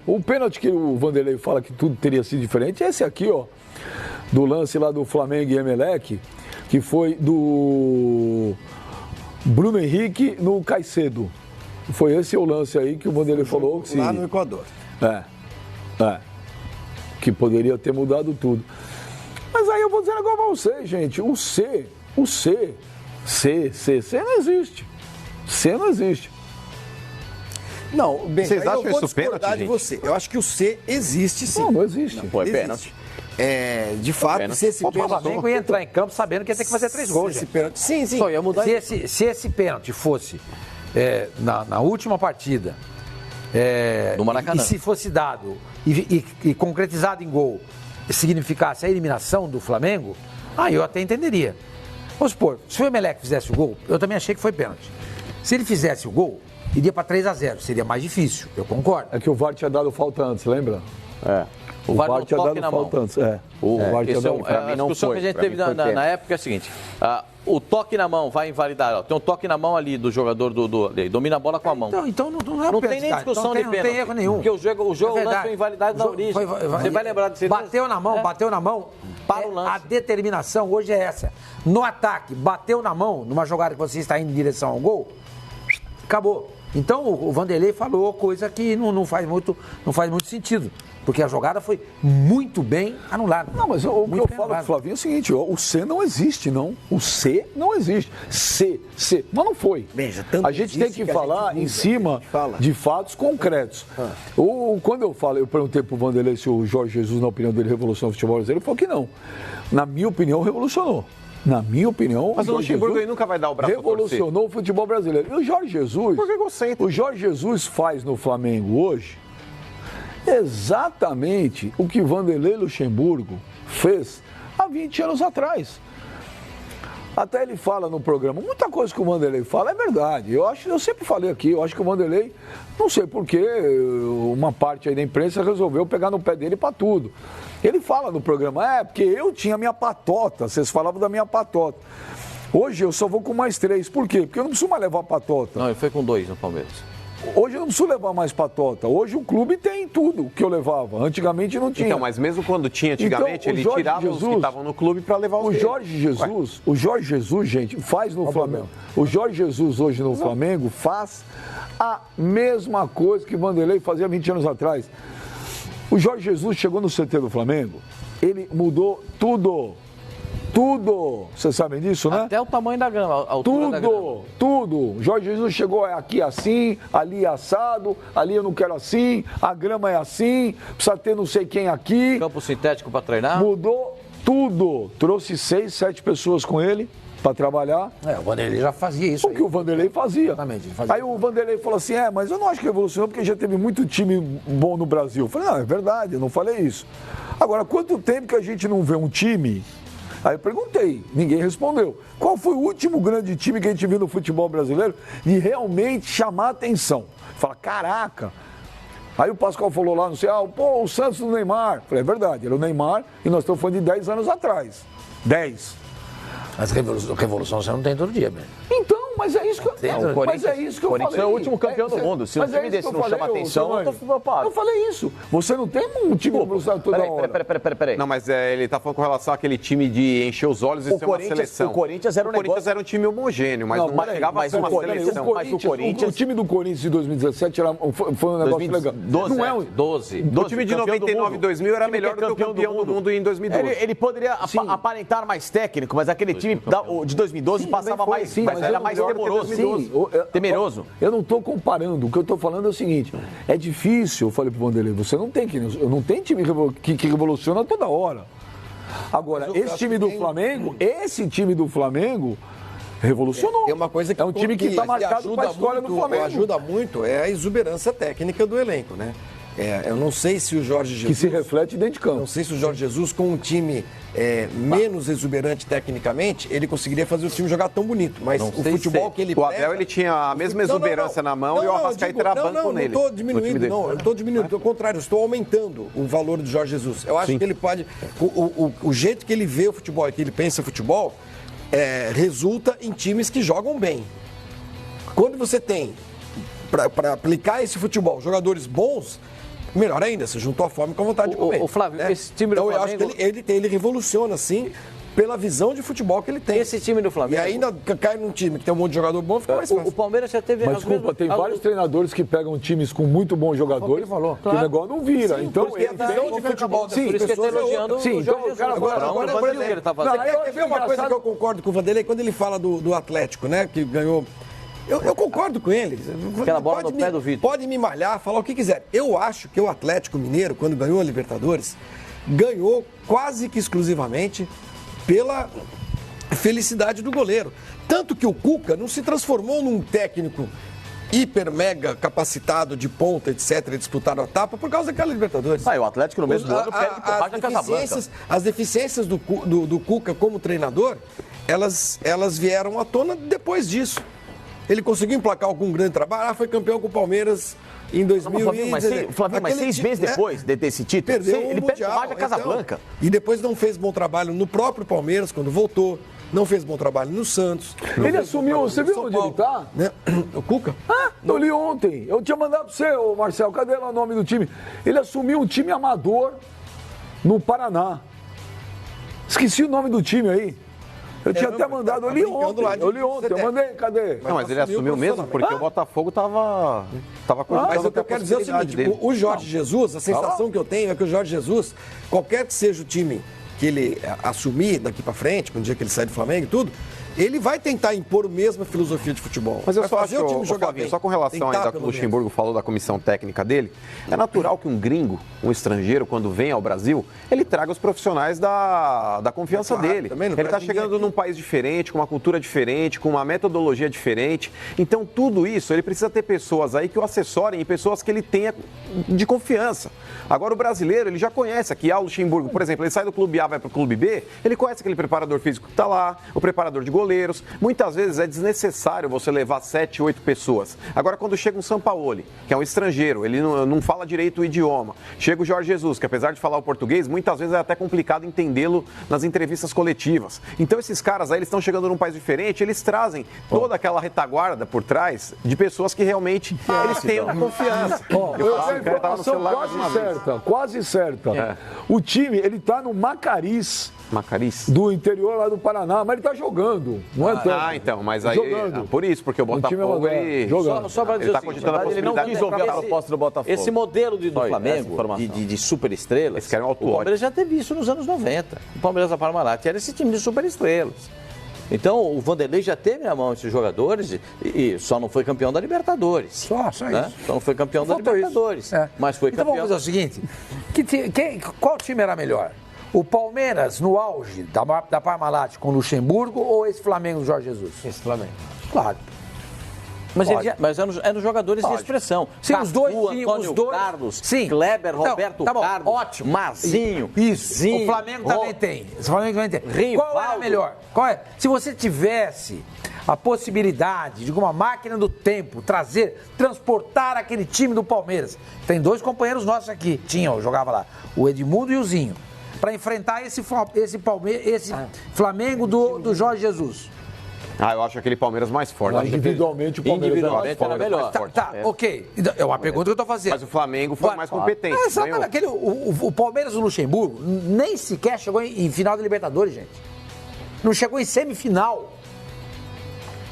O pênalti que o Vanderlei fala que tudo teria sido diferente é esse aqui, ó, do lance lá do Flamengo e Emelec, que foi do Bruno Henrique no Caicedo. Foi esse o lance aí que o Vanderlei falou. Que lá no Equador. Que poderia ter mudado tudo. Mas aí eu vou dizer agora pra vocês, gente, o C não existe. C não existe. Não, bem, vocês acham eu vou isso discordar pênalti, de você. Eu acho que o C existe sim. Não existe. Não foi pênalti. De fato, se esse pênalti... O Flamengo ia entrar em campo sabendo que ia ter que fazer 3 gols. Sim. Só ia mudar. Se esse pênalti fosse na última partida, do Maracanã, e se fosse dado e concretizado em gol, significasse a eliminação do Flamengo, aí eu até entenderia. Vamos supor, se o Emelec fizesse o gol, eu também achei que foi pênalti. Se ele fizesse o gol, iria para 3-0, seria mais difícil, eu concordo. É que o VAR tinha dado falta antes, lembra? O VAR tinha dado falta antes. O VAR tinha dado falta. A discussão que a gente teve na época é a seguinte: o toque na mão vai invalidar. Tem um toque na mão ali do jogador domina a bola com a mão. Então não tem nem discussão de pênalti. Não tem erro nenhum. Porque o jogo lance foi invalidado na origem. Você vai lembrar desse bateu na mão. Para o lance. A determinação hoje é essa. No ataque, bateu na mão, numa jogada que você está indo em direção ao gol, acabou. Então o Vanderlei falou coisa que não faz muito sentido. Porque a jogada foi muito bem anulada. Não, mas o que eu falo pro Flavinho é o seguinte, ó, o C não existe, não. O C não existe. C. Mas não foi. Veja, a gente tem que falar em cima de fatos concretos. Quando eu perguntei pro Vanderlei se o Jorge Jesus, na opinião dele, revolucionou o futebol brasileiro, ele falou que não. Na minha opinião, revolucionou. Na minha opinião, mas o Luxemburgo aí nunca vai dar o braço revolucionou o futebol brasileiro. E o Jorge Jesus, o Jorge Jesus faz no Flamengo hoje exatamente o que Vanderlei Luxemburgo fez há 20 anos atrás. Até ele fala no programa, muita coisa que o Vanderlei fala é verdade. Eu sempre falei aqui, eu acho que o Vanderlei, não sei porquê, uma parte aí da imprensa resolveu pegar no pé dele para tudo. Ele fala no programa, porque eu tinha minha patota, vocês falavam da minha patota. Hoje eu só vou com mais 3, por quê? Porque eu não preciso mais levar patota. Não, ele foi com 2 no Palmeiras. Hoje eu não preciso levar mais patota. Hoje o clube tem tudo que eu levava. Antigamente não tinha. Então, mas mesmo quando tinha antigamente, ele tirava os que estavam no clube para levar os O Jorge Jesus, gente, faz no Flamengo. O Jorge Jesus hoje no Flamengo faz a mesma coisa que o Vanderlei fazia 20 anos atrás. O Jorge Jesus chegou no CT do Flamengo, ele mudou tudo. Tudo. Vocês sabem disso, né? Até o tamanho da grama, a altura da grama. Tudo. Jorge Jesus chegou aqui assim, ali assado, ali eu não quero assim, a grama é assim, precisa ter não sei quem aqui. Campo sintético para treinar. Mudou tudo. Trouxe 6, 7 pessoas com ele para trabalhar. O Vanderlei já fazia isso. O que o Vanderlei fazia. Exatamente. Aí o Vanderlei falou assim, mas eu não acho que revolucionou porque já teve muito time bom no Brasil. Eu falei, não, é verdade, eu não falei isso. Agora, quanto tempo que a gente não vê um time... Aí eu perguntei, ninguém respondeu. Qual foi o último grande time que a gente viu no futebol brasileiro de realmente chamar a atenção? Fala, caraca. Aí o Pascoal falou lá, não sei, o Santos do Neymar. Falei, é verdade, era o Neymar e nós estamos falando de 10 anos atrás. 10. Mas revolução você não tem todo dia, velho. Então, mas é isso que eu falei. O Corinthians é o último campeão do mundo. Se um time desse não chama atenção, eu falei isso. Você não tem um time revolucionário toda hora. Peraí. Não, mas ele tá falando com relação àquele time de encher os olhos e ser uma seleção. O Corinthians era um time homogêneo, mas não chegava a ser uma seleção. O time do Corinthians de 2017 foi um negócio legal. Não é 12. O time de 99 e 2000 era melhor do que o campeão do mundo em 2012. Ele poderia aparentar mais técnico, mas aquele time de 2012 passava mais, mas era mais temeroso. Eu não estou comparando, o que eu estou falando é o seguinte, é difícil, eu falei pro Vanderlei, você não tem time que revoluciona toda hora. Agora, esse time do Flamengo revolucionou. É uma coisa que um time que está marcado com a história do Flamengo. Ajuda muito é a exuberância técnica do elenco, né? Eu não sei se o Jorge Jesus... Que se reflete dentro de campo. Não sei se o Jorge Jesus, com um time menos exuberante tecnicamente, ele conseguiria fazer o time jogar tão bonito. Mas o futebol que ele pega... O Abel, ele tinha a mesma exuberância na mão e o Arrascaeta era banco nele. Não, eu estou diminuindo. Pelo contrário, eu estou aumentando o valor do Jorge Jesus. Eu acho que ele pode... O jeito que ele vê o futebol e que ele pensa o futebol resulta em times que jogam bem. Quando você tem, para aplicar esse futebol, jogadores bons... melhor ainda, você juntou a fome com a vontade de comer. O Flávio, né? esse time do então, Flamengo... eu acho que ele revoluciona, assim, pela visão de futebol que ele tem. Esse time do Flamengo... E ainda cai num time que tem um monte de jogador bom, fica mais fácil. O Palmeiras já teve... Mas desculpa, tem vários treinadores que pegam times com muito bons jogadores que o negócio não vira. Então, ele tem a visão de futebol. Sim, por isso que ele está elogiando o Jorge Jesus. Agora, por exemplo, ele tá fazendo. Quer ver uma coisa que eu concordo com o Vanderlei? Quando ele fala do Atlético, né, que ganhou... Eu concordo com ele. Aquela bola no pé do Vitor. Pode me malhar, falar o que quiser. Eu acho que o Atlético Mineiro, quando ganhou a Libertadores, ganhou quase que exclusivamente pela felicidade do goleiro. Tanto que o Cuca não se transformou num técnico hiper, mega capacitado de ponta, etc., disputaram a etapa por causa daquela Libertadores. O Atlético no mesmo ano perde por baixo da Casablanca. As deficiências do Cuca como treinador, elas vieram à tona depois disso. Ele conseguiu emplacar algum grande trabalho, foi campeão com o Palmeiras em 2000. Flamengo, mas 6 meses depois desse título, ele perde por baixo da Casablanca. E depois não fez bom trabalho no próprio Palmeiras, quando voltou. Não fez bom trabalho no Santos. Ele assumiu, você viu onde ele tá? Né? O Cuca? Eu li ontem. Eu tinha mandado pra você, ô Marcelo, cadê lá o nome do time? Ele assumiu um time amador no Paraná. Esqueci o nome do time aí. Eu tinha até mandado, eu li ontem, eu mandei, cadê? Não, mas ele assumiu mesmo porque o Botafogo tava cogitando. Mas o que eu quero dizer é o seguinte, o Jorge Jesus, a sensação que eu tenho é que o Jorge Jesus, qualquer que seja o time que ele assumir daqui pra frente, no dia que ele sair do Flamengo e tudo, ele vai tentar impor a mesma filosofia de futebol. Mas eu vai só fazer acho, o time jogar bem. só com relação ainda ao que o Luxemburgo falou da comissão técnica dele, é natural que um gringo, um estrangeiro, quando vem ao Brasil, ele traga os profissionais da confiança dele. Ele está chegando num país diferente, com uma cultura diferente, com uma metodologia diferente. Então, tudo isso, ele precisa ter pessoas aí que o assessorem e pessoas que ele tenha de confiança. Agora, o brasileiro, ele já conhece aqui, o Luxemburgo, por exemplo, ele sai do clube A, vai para o clube B, ele conhece aquele preparador físico que está lá, o preparador de goleiros. Muitas vezes é desnecessário você levar 7, 8 pessoas. Agora, quando chega um Sampaoli, que é um estrangeiro, ele não fala direito o idioma. Chega o Jorge Jesus, que apesar de falar o português, muitas vezes é até complicado entendê-lo nas entrevistas coletivas. Então, esses caras aí, eles estão chegando num país diferente, eles trazem toda aquela retaguarda por trás de pessoas que realmente eles tenham confiança. Quase certa. O time, ele tá no Macariz. Do interior lá do Paraná, mas ele tá jogando, não é tanto. Então, mas aí, por isso, porque o Botafogo, ele tá cogitando a possibilidade. Ele não quis ouvir a proposta do Botafogo. Esse modelo do Flamengo, de superestrelas, o Palmeiras já teve isso nos anos 90. O Palmeiras da Parmalat era esse time de superestrelas. Então, o Vanderlei já teve na mão esses jogadores e só não foi campeão da Libertadores. Só isso. Só não foi campeão da Libertadores. Mas foi campeão. Então vamos fazer o seguinte, qual time era melhor? O Palmeiras no auge da Parmalat com o Luxemburgo ou esse Flamengo do Jorge Jesus? Esse Flamengo. Claro. Mas eram jogadores de expressão. Sim, Cafu, os dois, Antônio Carlos, sim. Kleber, Roberto Carlos, ótimo. Marzinho. Isso. O Flamengo também tem. Rivaldo. Qual é melhor? Se você tivesse a possibilidade de, com uma máquina do tempo, transportar aquele time do Palmeiras. Tem 2 companheiros nossos aqui. Jogava lá. O Edmundo e o Zinho. Para enfrentar esse Flamengo do Jorge Jesus. Eu acho aquele Palmeiras mais forte. Individualmente, o Palmeiras era melhor. Ok. É uma pergunta que eu estou fazendo. Mas o Flamengo foi mais competente. Exatamente. O Palmeiras do Luxemburgo nem sequer chegou em final da Libertadores, gente. Não chegou em semifinal.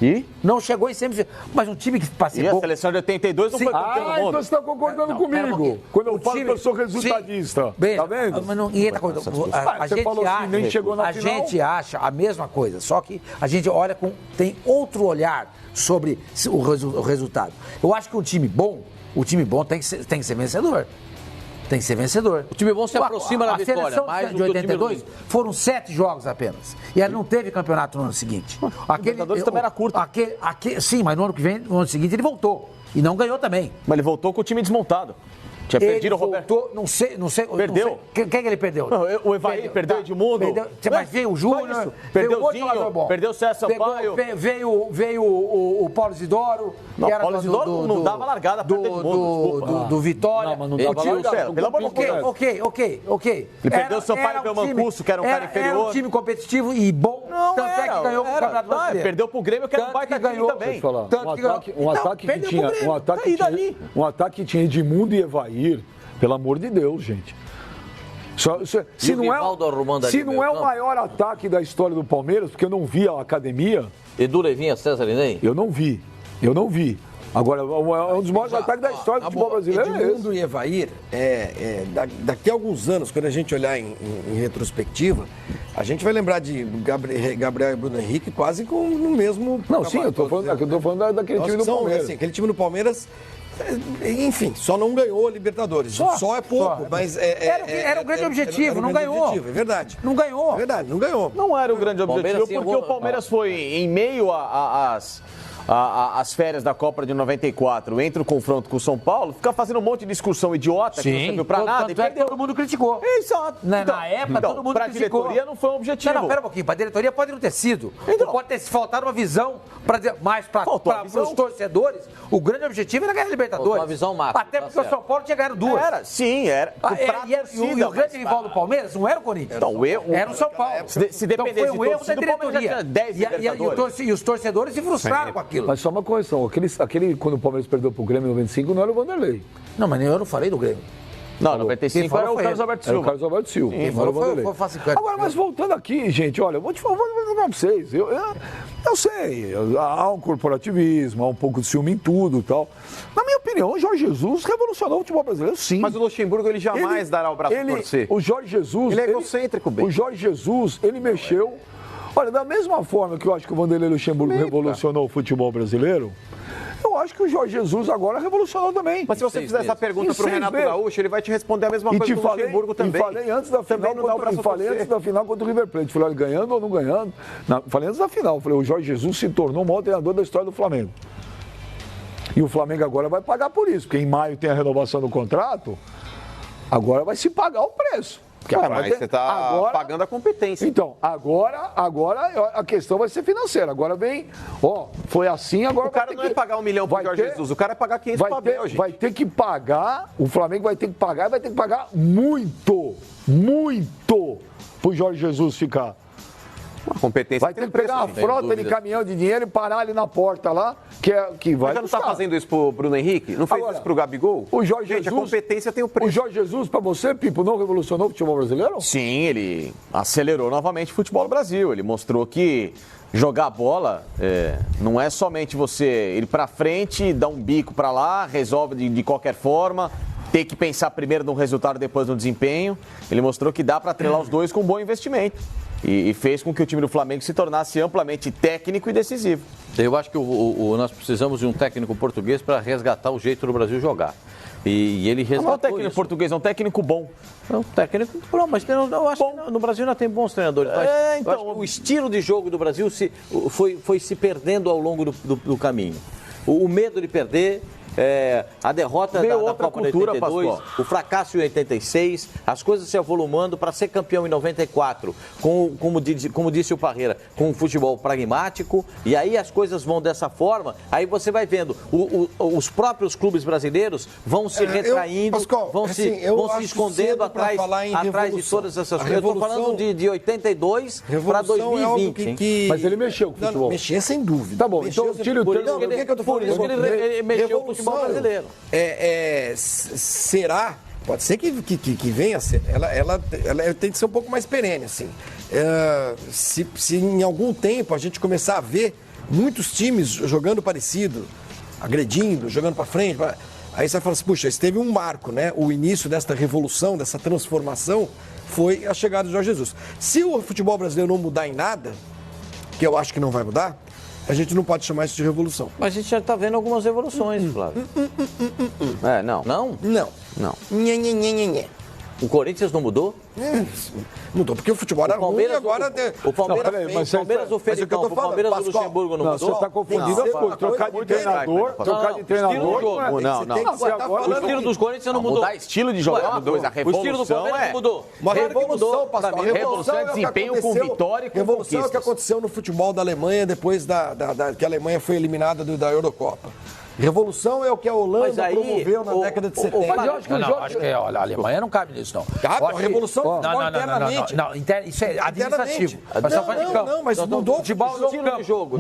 E? Não chegou em semifinal. Mas um time que participou... E a seleção de 82 não foi campeão do mundo. Então você está concordando comigo. Quando eu falo que eu sou resultadista. Bem, tá vendo? Mas não entra coisa. A gente acha a mesma coisa, só que a gente olha tem outro olhar sobre o resultado. Eu acho que um time bom tem que ser vencedor. Tem que ser vencedor. O time bom se aproxima da vitória. A seleção de 82 foram 7 jogos apenas. E ela não teve campeonato no ano seguinte. A Libertadores também era curto. Sim, mas no ano seguinte ele voltou. E não ganhou também. Mas ele voltou com o time desmontado. Tinha perdido o Roberto. Não sei. Perdeu. Quem que ele perdeu? Não, o Evair perdeu o Edmundo. Mas veio o Júnior. Perdeu o Zinho. Perdeu o César Sampaio. Veio o Paulo Isidoro. Não, o Paulo Isidoro não dava largada para o Edmundo. Do Vitória. Não, mas não dava largada. Pelo amor de Deus. Ok. Ele perdeu o Sampaio pelo Mancuso, que era um cara inferior. Era um time competitivo e bom. Não, tanto é que ganhou o Campeonato Brasileiro. Perdeu pro Grêmio, que era um baita time também. Um ataque que tinha Edmundo e Evair Pelo amor de Deus, gente. Se não é o maior ataque da história do Palmeiras, porque eu não vi a academia... Edu Levinha, César Inei? Eu não vi. Agora, é um dos maiores ataques da história do futebol brasileiro. Edmundo e Evair, daqui a alguns anos, quando a gente olhar em retrospectiva, a gente vai lembrar de Gabriel e Bruno Henrique quase no mesmo... Não, sim, eu tô falando daquele time do Palmeiras. Assim, aquele time do Palmeiras... Enfim, só não ganhou a Libertadores. Só é pouco, mas... Era um grande objetivo, não ganhou. É verdade. Não ganhou. É verdade, não ganhou. Não era o grande objetivo, porque o Palmeiras foi em meio às férias da Copa de 94, entre o confronto com o São Paulo, ficar fazendo um monte de discussão idiota que não serviu pra nada. E todo mundo criticou. Exato. Na época, todo mundo pra criticou. Pra diretoria não foi um objetivo. Não, pera um pouquinho. Pra diretoria pode não ter sido. Então, pode ter faltado uma visão, mas para os torcedores, o grande objetivo era ganhar a Libertadores. Uma visão macro. Até porque o São Paulo tinha ganhado 2. Era. E o grande rival do Palmeiras não era o Corinthians. Era o São Paulo. Se dependesse foi um erro da diretoria. 10 e os torcedores se frustraram com aquilo. Mas só uma correção. Quando o Palmeiras perdeu pro Grêmio em 95, não era o Vanderlei. Não, mas eu não falei do Grêmio. Não, 95 era o Carlos Alberto Silva. Era o Carlos Alberto Silva. Agora, mas voltando aqui, gente, olha, vou falar pra vocês. Eu sei, há um corporativismo, há um pouco de ciúme em tudo e tal. Na minha opinião, o Jorge Jesus revolucionou o futebol brasileiro, sim. Mas o Luxemburgo, ele jamais dará o braço a torcer. O Jorge Jesus... Ele é egocêntrico, bem. O Jorge Jesus, ele mexeu... Olha, da mesma forma que eu acho que o Vanderlei Luxemburgo revolucionou o futebol brasileiro... Eu acho que o Jorge Jesus agora revolucionou também. Mas se você fizer essa pergunta para o Renato Gaúcho, ele vai te responder a mesma coisa que o Luxemburgo também. E falei antes da final contra o River Plate. Falei, olha, ganhando ou não ganhando. Falei antes da final. Falei, o Jorge Jesus se tornou o maior treinador da história do Flamengo. E o Flamengo agora vai pagar por isso, porque em maio tem a renovação do contrato, agora vai se pagar o preço. Mas você está pagando a competência. Então, agora a questão vai ser financeira. Agora vem, foi assim, agora... O cara não é pagar 1 milhão pro Jorge Jesus, o cara é pagar 500 pra Abel, gente. Vai ter que pagar, o Flamengo vai ter que pagar muito pro Jorge Jesus ficar. A competência vai ter que pegar uma frota de caminhão de dinheiro e parar ali na porta lá, que vai... Mas já não está fazendo isso pro Bruno Henrique? Não fez isso pro Gabigol? O Jorge Jesus, a competência tem o preço. O Jorge Jesus, pra você, Pipo, não revolucionou o futebol brasileiro? Sim, ele acelerou novamente o futebol do Brasil. Ele mostrou que jogar bola não é somente você ir pra frente, dar um bico pra lá, resolve de qualquer forma, ter que pensar primeiro no resultado, depois no desempenho. Ele mostrou que dá pra atrelar os dois com um bom investimento. E fez com que o time do Flamengo se tornasse amplamente técnico e decisivo. Eu acho que nós precisamos de um técnico português para resgatar o jeito do Brasil jogar. E ele resgatou. Não é um técnico português, é um técnico bom. É um técnico bom, mas eu acho que no Brasil ainda tem bons treinadores. Então, eu acho que o estilo de jogo do Brasil foi se perdendo ao longo do caminho. O medo de perder... a derrota da Copa de 82, o fracasso em 86, as coisas se avolumando para ser campeão em 94, como disse o Parreira, com um futebol pragmático, e aí as coisas vão dessa forma, aí você vai vendo, os próprios clubes brasileiros vão se retraindo, vão se escondendo atrás de todas essas coisas. Eu estou falando de 82 para 2020. Mas ele mexeu com o futebol. Mexer sem dúvida. Tá bom, então tira o termo. Por isso que ele mexeu com o futebol brasileiro. Será? Pode ser que venha a ser. Ela tem que ser um pouco mais perene, assim. Se em algum tempo a gente começar a ver muitos times jogando parecido, agredindo, jogando para frente, aí você vai falar assim, puxa, esse teve um marco, né? O início desta revolução, dessa transformação, foi a chegada do Jorge Jesus. Se o futebol brasileiro não mudar em nada, que eu acho que não vai mudar, a gente não pode chamar isso de revolução. Mas a gente já está vendo algumas revoluções, Flávio. Não. Não? Não. Nhê. O Corinthians não mudou? Mudou, porque o futebol era ruim e agora... O Palmeiras, o Felipão, o Palmeiras do Luxemburgo não mudou? Você está confundindo as coisas. Trocar de treinador... O estilo dos Corinthians não mudou. Mudar estilo de jogar mudou. A revolução o estilo do Palmeiras não mudou. Uma revolução, Pascoal. Revolução é desempenho com vitória e com revolução é o que aconteceu no futebol da Alemanha depois que a Alemanha foi eliminada da Eurocopa. Revolução é o que a Holanda promoveu na década de 70. Mas eu acho que a Alemanha não cabe nisso, não. Cabe, a revolução internamente. Não, isso é administrativo. Não, mas mudou o futebol no campo.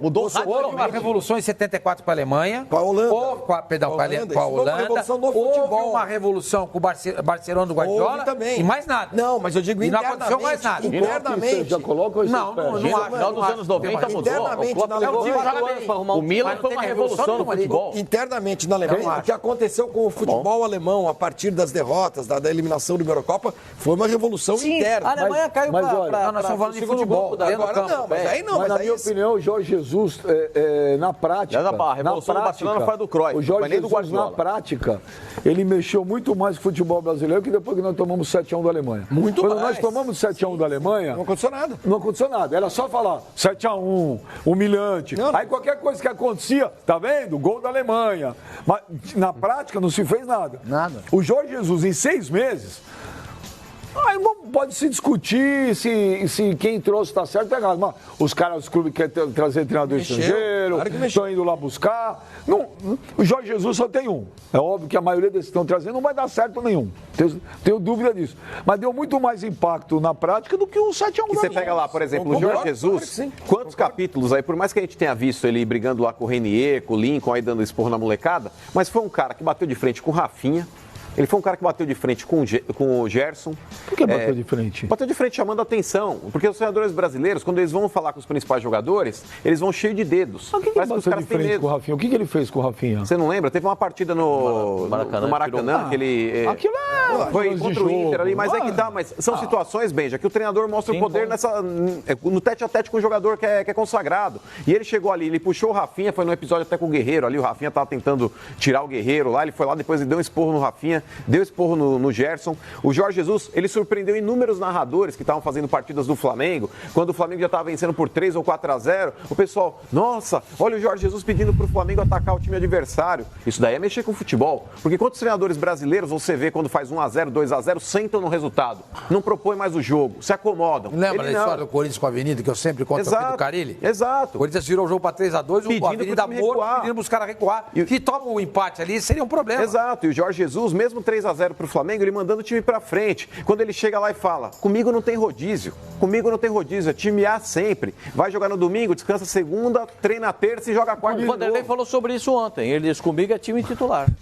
Mudou o jogo. Houve uma revolução em 74 com a Alemanha. Com a Holanda. Com a Holanda. Houve uma revolução com o Barcelona do Guardiola. E mais nada. Não, mas eu digo internamente. Não aconteceu mais nada. Internamente. Já coloca isso. Não acho. No final dos anos 90 mudou. Internamente na Alemanha. O Milan foi uma revolução no futebol. Internamente na Alemanha, o que aconteceu com o futebol alemão a partir das derrotas, da eliminação do Eurocopa, foi uma revolução interna. A Alemanha caiu para nós estamos falando de futebol. Agora não, mas aí não. Mas na minha opinião, o Jorge Jesus, na prática... A revolução do Barcelona foi do Cruyff, o Jorge Jesus, na prática, ele mexeu muito mais com o futebol brasileiro que depois que nós tomamos 7-1 da Alemanha. Quando nós tomamos 7-1 da Alemanha... Não aconteceu nada. Não aconteceu nada. Era só falar 7-1, humilhante. Aí qualquer coisa que acontecia, tá vendo? Gol da Alemanha. Mas na prática não se fez nada. Nada. O Jorge Jesus, em 6 meses... Aí pode se discutir se quem trouxe está certo ou errado. Mas os caras, os clubes querem trazer treinador estrangeiro, estão indo lá buscar. Não, o Jorge Jesus só tem um. É óbvio que a maioria desses que estão trazendo não vai dar certo nenhum. Tenho dúvida disso. Mas deu muito mais impacto na prática do que o 7-1. E você pega lá, por exemplo, o Jorge Jesus, quantos capítulos aí, por mais que a gente tenha visto ele brigando lá com o Renier, com o Lincoln, aí dando esporro na molecada, mas foi um cara que bateu de frente com o Rafinha. Ele foi um cara que bateu de frente com o Gerson. Por que bateu de frente? Bateu de frente chamando a atenção. Porque os treinadores brasileiros, quando eles vão falar com os principais jogadores, eles vão cheios de dedos. Mas o que bateu de frente com o Rafinha? O que ele fez com o Rafinha? Você não lembra? Teve uma partida no Maracanã, que ele... Aquilo foi contra o Inter ali, mas é que tá. Mas são situações, Benja, que o treinador mostra o poder no tete-a-tete com o jogador que é consagrado. E ele chegou ali, ele puxou o Rafinha, foi no episódio até com o Guerreiro ali, o Rafinha tava tentando tirar o Guerreiro lá, ele foi lá, depois ele deu um esporro no Rafinha, deu esporro no Gerson. O Jorge Jesus, ele surpreendeu inúmeros narradores que estavam fazendo partidas do Flamengo, quando o Flamengo já estava vencendo por 3 ou 4-0. O pessoal, nossa, olha o Jorge Jesus pedindo para o Flamengo atacar o time adversário. Isso daí é mexer com o futebol. Porque quantos treinadores brasileiros você vê quando faz 1-0, 2-0, sentam no resultado, não propõem mais o jogo, se acomodam. Lembra da história do Corinthians com a Avenida, que eu sempre conto aqui do Carille? Exato. O Corinthians virou o jogo para 3-2, o Avenida morto, pedindo para os caras recuar. Que toma o empate ali, seria um problema. Exato. E o Jorge Jesus, mesmo 3-0 para o Flamengo, ele mandando o time para frente. Quando ele chega lá e fala, comigo não tem rodízio, é time A sempre. Vai jogar no domingo, descansa segunda, treina terça e joga quarta. O Vanderlei falou sobre isso ontem. Ele disse, comigo é time titular.